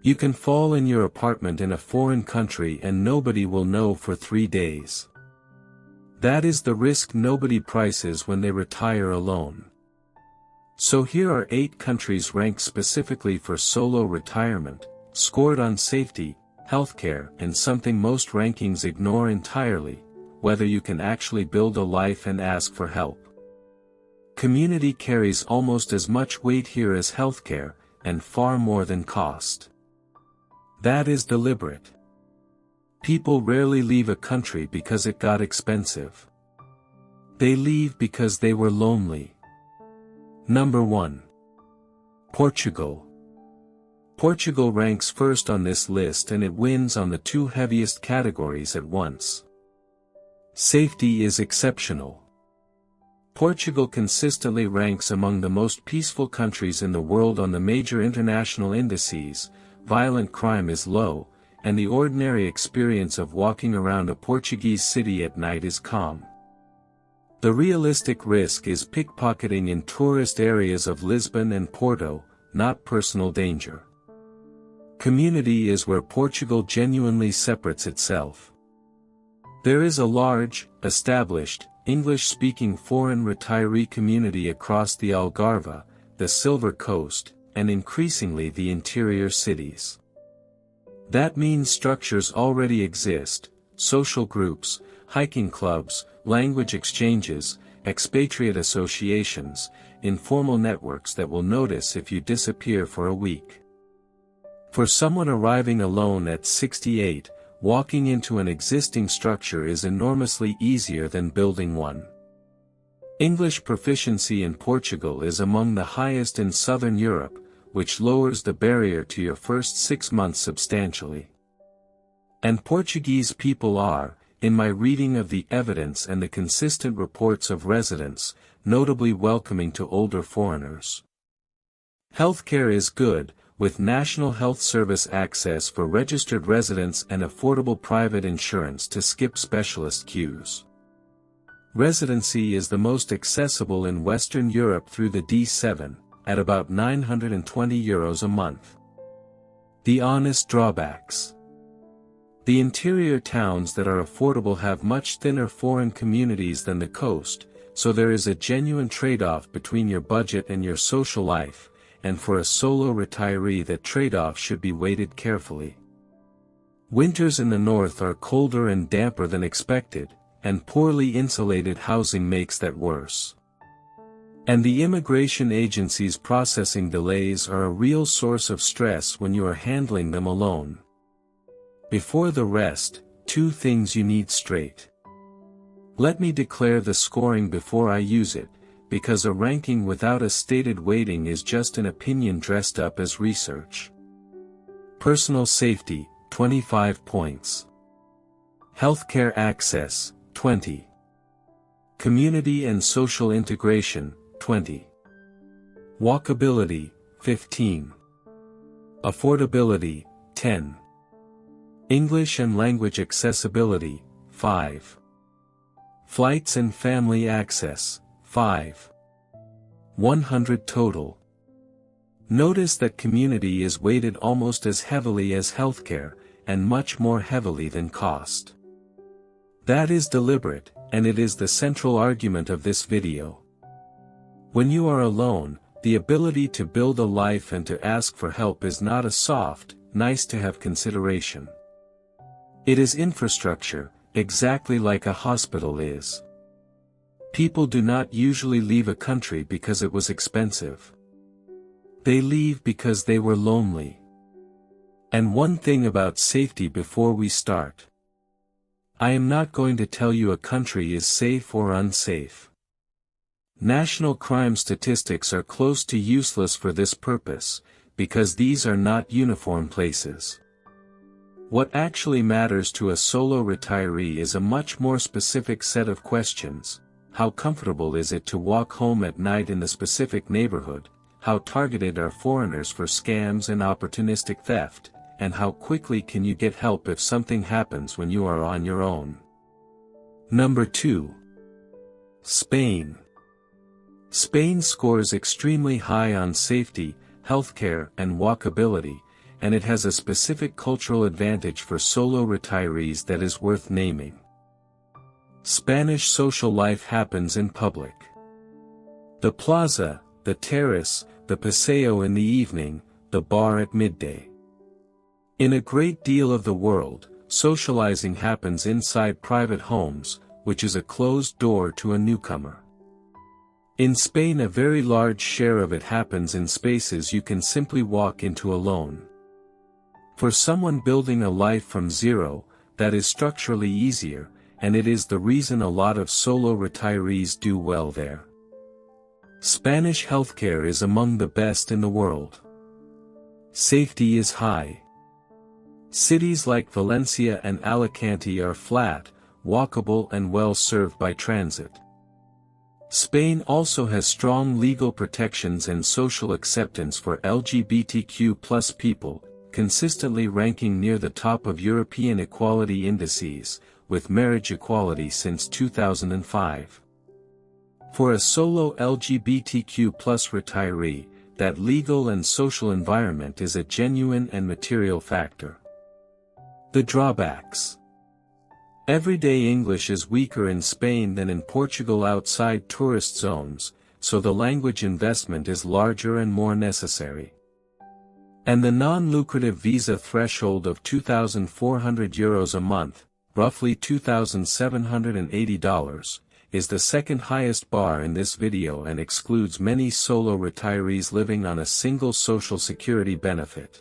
You can fall in your apartment in a foreign country and nobody will know for 3 days. That is the risk nobody prices when they retire alone. So here are 8 countries ranked specifically for solo retirement, scored on safety, healthcare, and something most rankings ignore entirely: whether you can actually build a life and ask for help. Community carries almost as much weight here as healthcare, and far more than cost. That is deliberate. People rarely leave a country because it got expensive. They leave because they were lonely. Number 1. Portugal. Portugal ranks first on this list, and it wins on the 2 heaviest categories at once. Safety is exceptional. Portugal consistently ranks among the most peaceful countries in the world on the major international indices. Violent crime is low, and the ordinary experience of walking around a Portuguese city at night is calm. The realistic risk is pickpocketing in tourist areas of Lisbon and Porto, not personal danger. Community is where Portugal genuinely separates itself. There is a large, established, English-speaking foreign retiree community across the Algarve, the Silver Coast, and increasingly the interior cities. That means structures already exist: social groups, hiking clubs, language exchanges, expatriate associations, informal networks that will notice if you disappear for a week. For someone arriving alone at 68, walking into an existing structure is enormously easier than building one. English proficiency in Portugal is among the highest in Southern Europe, which lowers the barrier to your first 6 months substantially. And Portuguese people are, in my reading of the evidence and the consistent reports of residents, notably welcoming to older foreigners. Healthcare is good, with National Health Service access for registered residents and affordable private insurance to skip specialist queues. Residency is the most accessible in Western Europe through the D7, at about €920 a month. The honest drawbacks. The interior towns that are affordable have much thinner foreign communities than the coast, so there is a genuine trade-off between your budget and your social life, and for a solo retiree that trade-off should be weighted carefully. Winters in the north are colder and damper than expected, and poorly insulated housing makes that worse. And the immigration agency's processing delays are a real source of stress when you are handling them alone. Before the rest, 2 things you need straight. Let me declare the scoring before I use it, because a ranking without a stated weighting is just an opinion dressed up as research. Personal safety, 25 points. Healthcare access, 20. Community and social integration, 20. Walkability, 15. Affordability, 10. English and language accessibility, 5. Flights and family access, 5. 100 total. Notice that community is weighted almost as heavily as healthcare, and much more heavily than cost. That is deliberate, and it is the central argument of this video. When you are alone, the ability to build a life and to ask for help is not a soft, nice-to-have consideration. It is infrastructure, exactly like a hospital is. People do not usually leave a country because it was expensive. They leave because they were lonely. And one thing about safety before we start. I am not going to tell you a country is safe or unsafe. National crime statistics are close to useless for this purpose, because these are not uniform places. What actually matters to a solo retiree is a much more specific set of questions. How comfortable is it to walk home at night in the specific neighborhood? How targeted are foreigners for scams and opportunistic theft? And how quickly can you get help if something happens when you are on your own? Number 2. Spain. Spain scores extremely high on safety, healthcare, and walkability, and it has a specific cultural advantage for solo retirees that is worth naming. Spanish social life happens in public. The plaza, the terrace, the paseo in the evening, the bar at midday. In a great deal of the world, socializing happens inside private homes, which is a closed door to a newcomer. In Spain, a very large share of it happens in spaces you can simply walk into alone. For someone building a life from zero, that is structurally easier, and it is the reason a lot of solo retirees do well there. Spanish healthcare is among the best in the world. Safety is high. Cities like Valencia and Alicante are flat, walkable and well served by transit. Spain also has strong legal protections and social acceptance for LGBTQ+ people, consistently ranking near the top of European equality indices, with marriage equality since 2005. For a solo LGBTQ+ retiree, that legal and social environment is a genuine and material factor. The drawbacks. Everyday English is weaker in Spain than in Portugal outside tourist zones, so the language investment is larger and more necessary. And the non-lucrative visa threshold of €2,400 a month, roughly $2,780, is the second highest bar in this video and excludes many solo retirees living on a single social security benefit.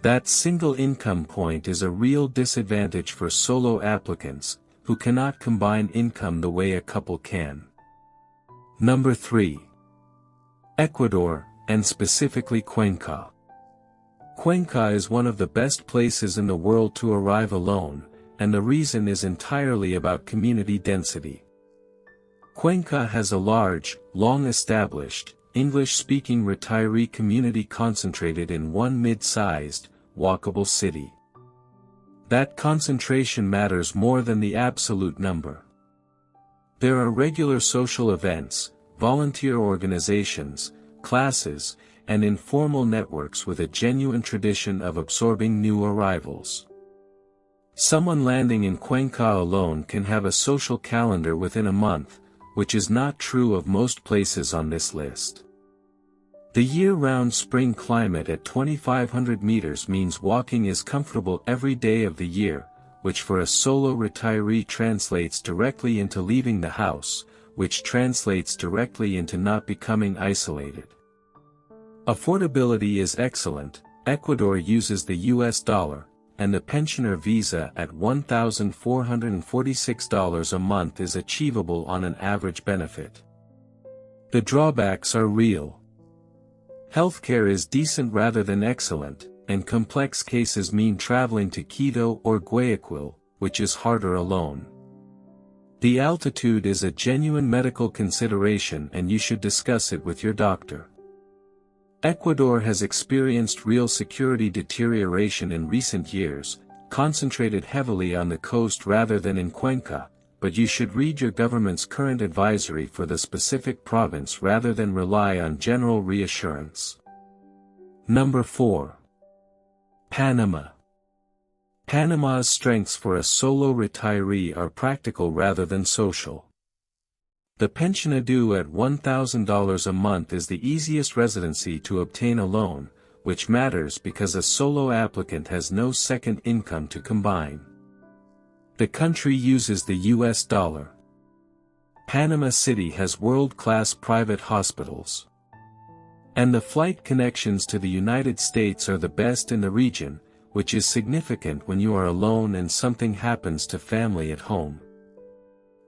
That single income point is a real disadvantage for solo applicants, who cannot combine income the way a couple can. Number 3. Ecuador, and specifically Cuenca. Cuenca is one of the best places in the world to arrive alone, and the reason is entirely about community density. Cuenca has a large, long-established, English-speaking retiree community concentrated in one mid-sized, walkable city. That concentration matters more than the absolute number. There are regular social events, volunteer organizations, classes, and informal networks with a genuine tradition of absorbing new arrivals. Someone landing in Cuenca alone can have a social calendar within a month, which is not true of most places on this list. The year-round spring climate at 2,500 meters means walking is comfortable every day of the year, which for a solo retiree translates directly into leaving the house, which translates directly into not becoming isolated. Affordability is excellent. Ecuador uses the US dollar, and the pensioner visa at $1,446 a month is achievable on an average benefit. The drawbacks are real. Healthcare is decent rather than excellent, and complex cases mean traveling to Quito or Guayaquil, which is harder alone. The altitude is a genuine medical consideration and you should discuss it with your doctor. Ecuador has experienced real security deterioration in recent years, concentrated heavily on the coast rather than in Cuenca, but you should read your government's current advisory for the specific province rather than rely on general reassurance. Number 4. Panama. Panama's strengths for a solo retiree are practical rather than social. The pension due at $1,000 a month is the easiest residency to obtain a loan, which matters because a solo applicant has no second income to combine. The country uses the US dollar. Panama City has world-class private hospitals. And the flight connections to the United States are the best in the region, which is significant when you are alone and something happens to family at home.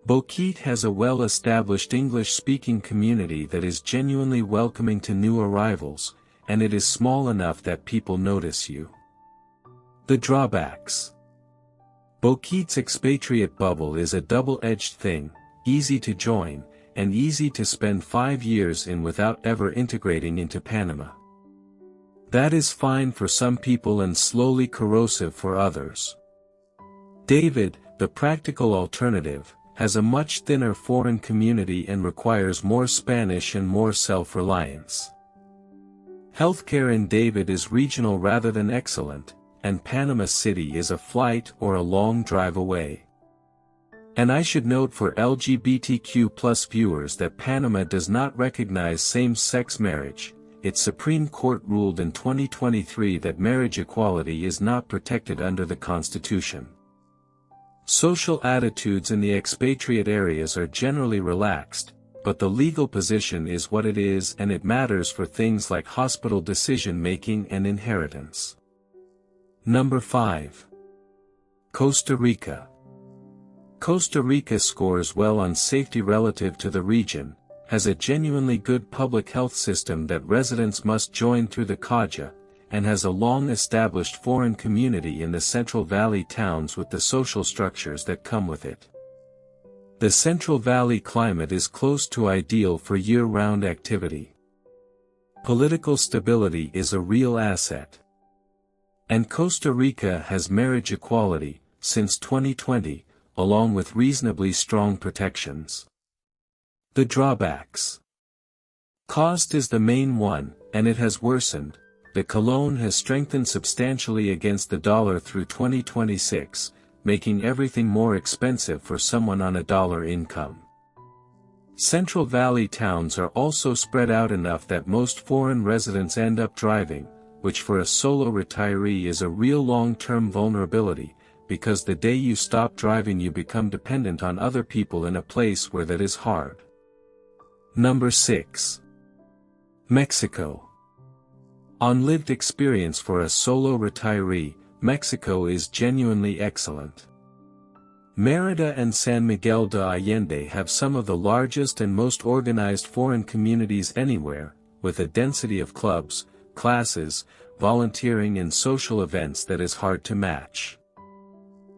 Boquete has a well-established English-speaking community that is genuinely welcoming to new arrivals, and it is small enough that people notice you. The drawbacks. Boquete's expatriate bubble is a double-edged thing, easy to join, and easy to spend 5 years in without ever integrating into Panama. That is fine for some people and slowly corrosive for others. David, the practical alternative, has a much thinner foreign community and requires more Spanish and more self-reliance. Healthcare in David is regional rather than excellent, and Panama City is a flight or a long drive away. And I should note for LGBTQ+ viewers that Panama does not recognize same-sex marriage. Its Supreme Court ruled in 2023 that marriage equality is not protected under the Constitution. Social attitudes in the expatriate areas are generally relaxed, but the legal position is what it is, and it matters for things like hospital decision-making and inheritance. Number 5. Costa Rica. Costa Rica scores well on safety relative to the region, has a genuinely good public health system that residents must join through the CAJA, and has a long-established foreign community in the Central Valley towns with the social structures that come with it. The Central Valley climate is close to ideal for year-round activity. Political stability is a real asset. And Costa Rica has marriage equality, since 2020, along with reasonably strong protections. The drawbacks. Cost is the main one, and it has worsened. The colón has strengthened substantially against the dollar through 2026, making everything more expensive for someone on a dollar income. Central Valley towns are also spread out enough that most foreign residents end up driving, which for a solo retiree is a real long-term vulnerability, because the day you stop driving you become dependent on other people in a place where that is hard. Number 6. Mexico. On lived experience for a solo retiree, Mexico is genuinely excellent. Mérida and San Miguel de Allende have some of the largest and most organized foreign communities anywhere, with a density of clubs, classes, volunteering and social events that is hard to match.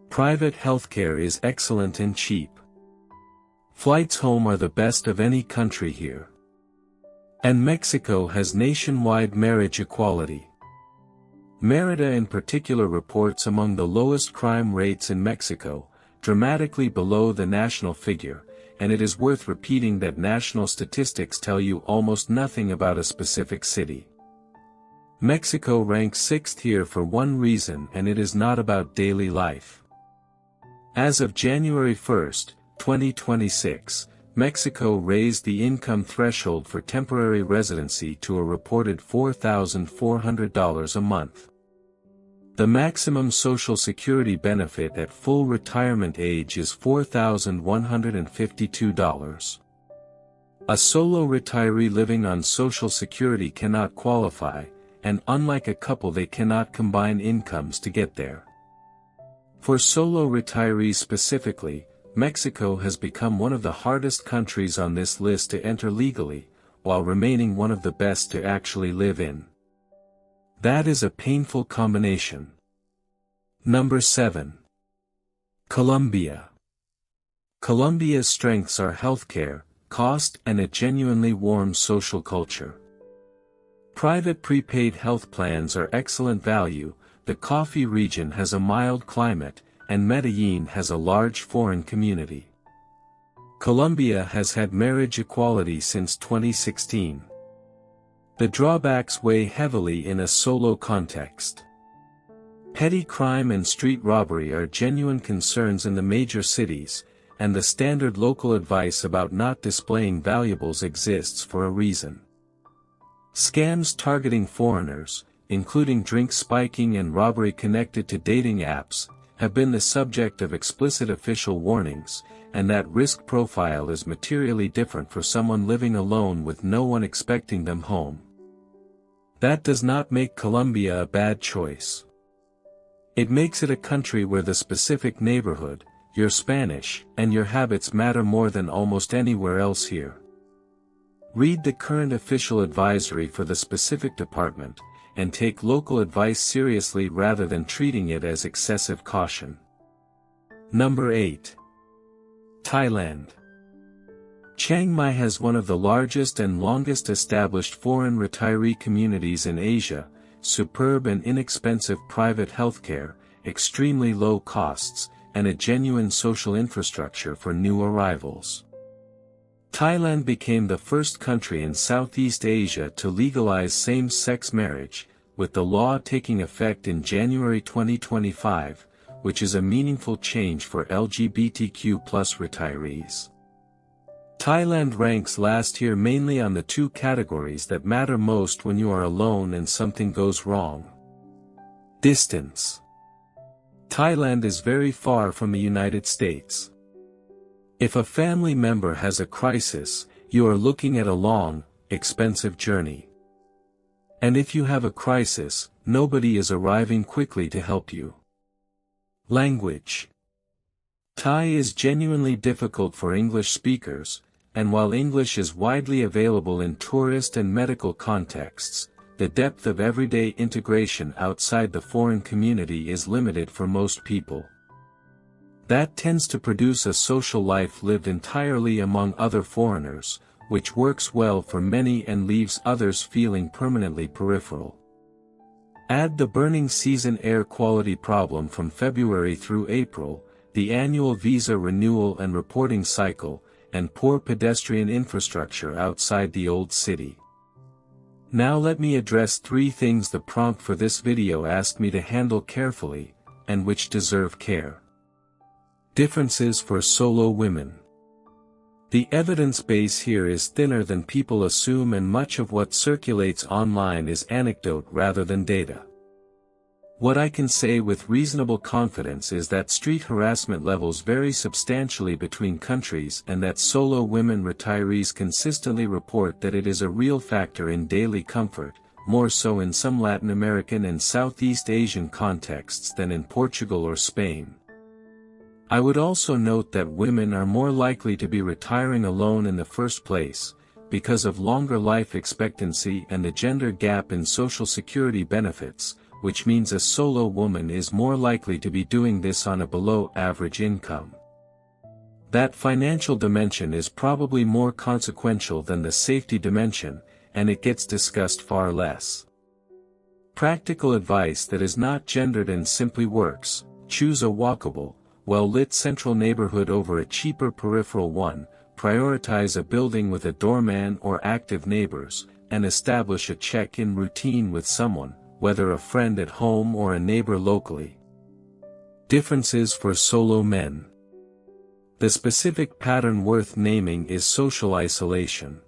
Private healthcare is excellent and cheap. Flights home are the best of any country here. And Mexico has nationwide marriage equality. Mérida in particular reports among the lowest crime rates in Mexico, dramatically below the national figure, and it is worth repeating that national statistics tell you almost nothing about a specific city. Mexico ranks 6th here for one reason, and it is not about daily life. As of January 1, 2026, Mexico raised the income threshold for temporary residency to a reported $4,400 a month. The maximum Social Security benefit at full retirement age is $4,152. A solo retiree living on Social Security cannot qualify, and unlike a couple they cannot combine incomes to get there. For solo retirees specifically, Mexico has become one of the hardest countries on this list to enter legally, while remaining one of the best to actually live in. That is a painful combination. Number 7. Colombia. Colombia's strengths are healthcare, cost, and a genuinely warm social culture. Private prepaid health plans are excellent value. The coffee region has a mild climate, and Medellin has a large foreign community. Colombia has had marriage equality since 2016. The drawbacks weigh heavily in a solo context. Petty crime and street robbery are genuine concerns in the major cities, and the standard local advice about not displaying valuables exists for a reason. Scams targeting foreigners, including drink spiking and robbery connected to dating apps, have been the subject of explicit official warnings, and that risk profile is materially different for someone living alone with no one expecting them home. That does not make Colombia a bad choice. It makes it a country where the specific neighborhood, your Spanish, and your habits matter more than almost anywhere else here. Read the current official advisory for the specific department, and take local advice seriously rather than treating it as excessive caution. Number 8. Thailand. Chiang Mai has one of the largest and longest established foreign retiree communities in Asia, superb and inexpensive private healthcare, extremely low costs, and a genuine social infrastructure for new arrivals. Thailand became the first country in Southeast Asia to legalize same-sex marriage, with the law taking effect in January 2025, which is a meaningful change for LGBTQ+ retirees. Thailand ranks last here mainly on the two categories that matter most when you are alone and something goes wrong. Distance. Thailand is very far from the United States. If a family member has a crisis, you are looking at a long, expensive journey. And if you have a crisis, nobody is arriving quickly to help you. Language. Thai is genuinely difficult for English speakers, and while English is widely available in tourist and medical contexts, the depth of everyday integration outside the foreign community is limited for most people. That tends to produce a social life lived entirely among other foreigners, which works well for many and leaves others feeling permanently peripheral. Add the burning season air quality problem from February through April, the annual visa renewal and reporting cycle, and poor pedestrian infrastructure outside the old city. Now let me address 3 things the prompt for this video asked me to handle carefully, and which deserve care. Differences for solo women. The evidence base here is thinner than people assume, and much of what circulates online is anecdote rather than data. What I can say with reasonable confidence is that street harassment levels vary substantially between countries, and that solo women retirees consistently report that it is a real factor in daily comfort, more so in some Latin American and Southeast Asian contexts than in Portugal or Spain. I would also note that women are more likely to be retiring alone in the first place, because of longer life expectancy and the gender gap in Social Security benefits, which means a solo woman is more likely to be doing this on a below-average income. That financial dimension is probably more consequential than the safety dimension, and it gets discussed far less. Practical advice that is not gendered and simply works: choose a walkable, well-lit central neighborhood over a cheaper peripheral one, prioritize a building with a doorman or active neighbors, and establish a check-in routine with someone, whether a friend at home or a neighbor locally. Differences for solo men. The specific pattern worth naming is social isolation.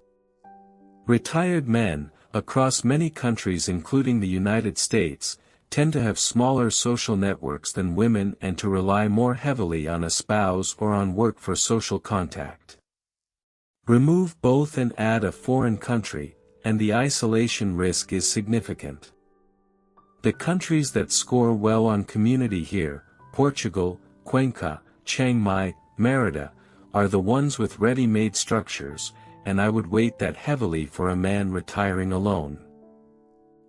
Retired men, across many countries including the United States, tend to have smaller social networks than women and to rely more heavily on a spouse or on work for social contact. Remove both and add a foreign country, and the isolation risk is significant. The countries that score well on community here, Portugal, Cuenca, Chiang Mai, Merida, are the ones with ready-made structures, and I would weight that heavily for a man retiring alone.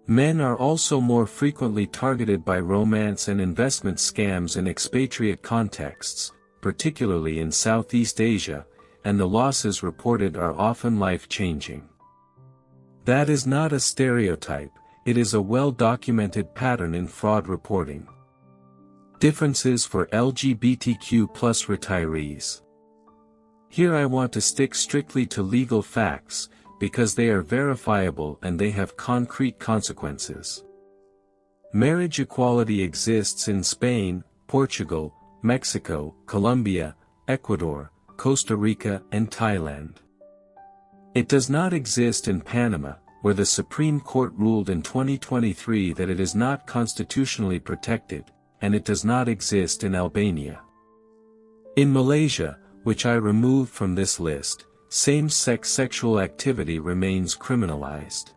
Men are also more frequently targeted by romance and investment scams in expatriate contexts, particularly in Southeast Asia, and the losses reported are often life-changing. That is not a stereotype, it is a well-documented pattern in fraud reporting. Differences for LGBTQ+ retirees. Here I want to stick strictly to legal facts, because they are verifiable and they have concrete consequences. Marriage equality exists in Spain, Portugal, Mexico, Colombia, Ecuador, Costa Rica, and Thailand. It does not exist in Panama, where the Supreme Court ruled in 2023 that it is not constitutionally protected, and it does not exist in Albania. In Malaysia, which I removed from this list, same-sex sexual activity remains criminalized.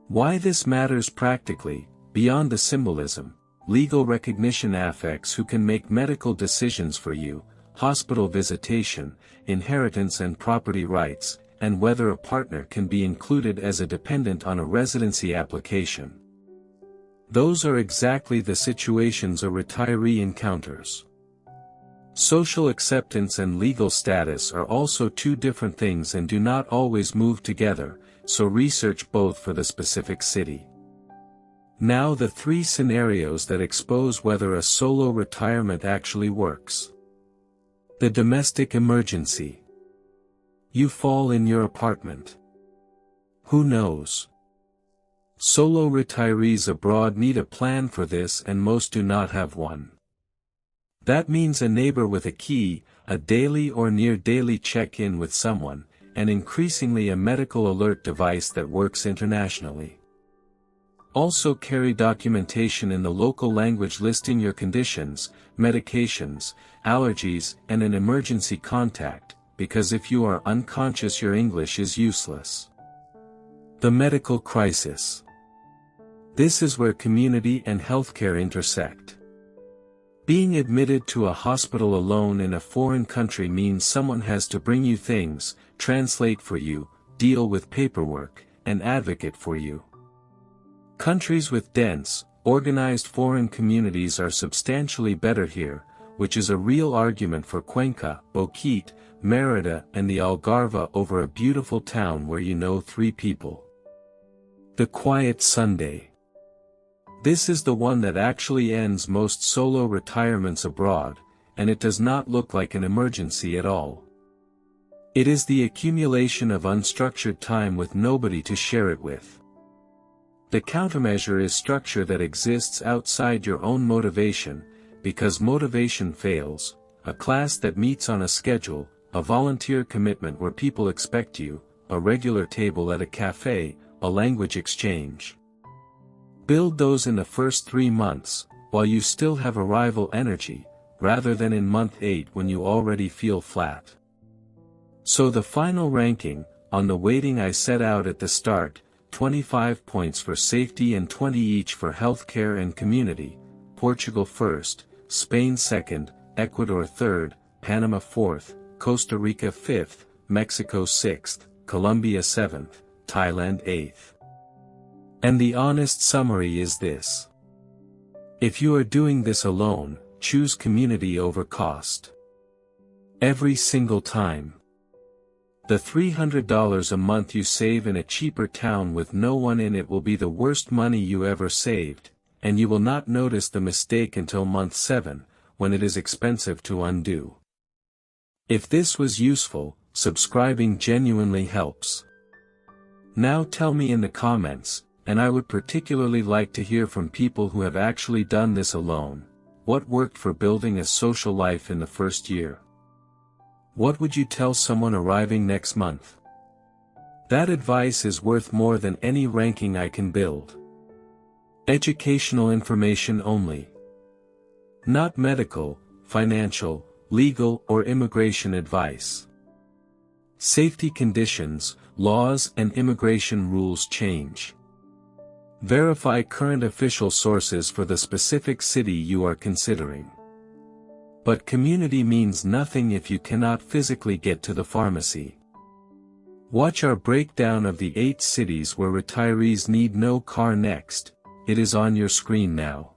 Why this matters practically, beyond the symbolism, legal recognition affects who can make medical decisions for you, hospital visitation, inheritance and property rights, and whether a partner can be included as a dependent on a residency application. Those are exactly the situations a retiree encounters. Social acceptance and legal status are also two different things and do not always move together, so research both for the specific city. Now the 3 scenarios that expose whether a solo retirement actually works. The domestic emergency. You fall in your apartment. Who knows? Solo retirees abroad need a plan for this, and most do not have one. That means a neighbor with a key, a daily or near-daily check-in with someone, and increasingly a medical alert device that works internationally. Also carry documentation in the local language listing your conditions, medications, allergies, and an emergency contact, because if you are unconscious your English is useless. The medical crisis. This is where community and healthcare intersect. Being admitted to a hospital alone in a foreign country means someone has to bring you things, translate for you, deal with paperwork, and advocate for you. Countries with dense, organized foreign communities are substantially better here, which is a real argument for Cuenca, Boquete, Mérida, and the Algarve over a beautiful town where you know 3 people. The quiet Sunday. This is the one that actually ends most solo retirements abroad, and it does not look like an emergency at all. It is the accumulation of unstructured time with nobody to share it with. The countermeasure is structure that exists outside your own motivation, because motivation fails, a class that meets on a schedule, a volunteer commitment where people expect you, a regular table at a cafe, a language exchange. Build those in the first 3 months, while you still have arrival energy, rather than in month 8 when you already feel flat. So the final ranking, on the weighting I set out at the start, 25 points for safety and 20 each for healthcare and community, Portugal first, Spain second, Ecuador third, Panama fourth, Costa Rica fifth, Mexico sixth, Colombia seventh, Thailand eighth. And the honest summary is this. If you are doing this alone, choose community over cost. Every single time. The $300 a month you save in a cheaper town with no one in it will be the worst money you ever saved, and you will not notice the mistake until month 7, when it is expensive to undo. If this was useful, subscribing genuinely helps. Now tell me in the comments, and I would particularly like to hear from people who have actually done this alone, what worked for building a social life in the first year? What would you tell someone arriving next month? That advice is worth more than any ranking I can build. Educational information only. Not medical, financial, legal or immigration advice. Safety conditions, laws and immigration rules change. Verify current official sources for the specific city you are considering. But community means nothing if you cannot physically get to the pharmacy. Watch our breakdown of the 8 cities where retirees need no car next. It is on your screen now.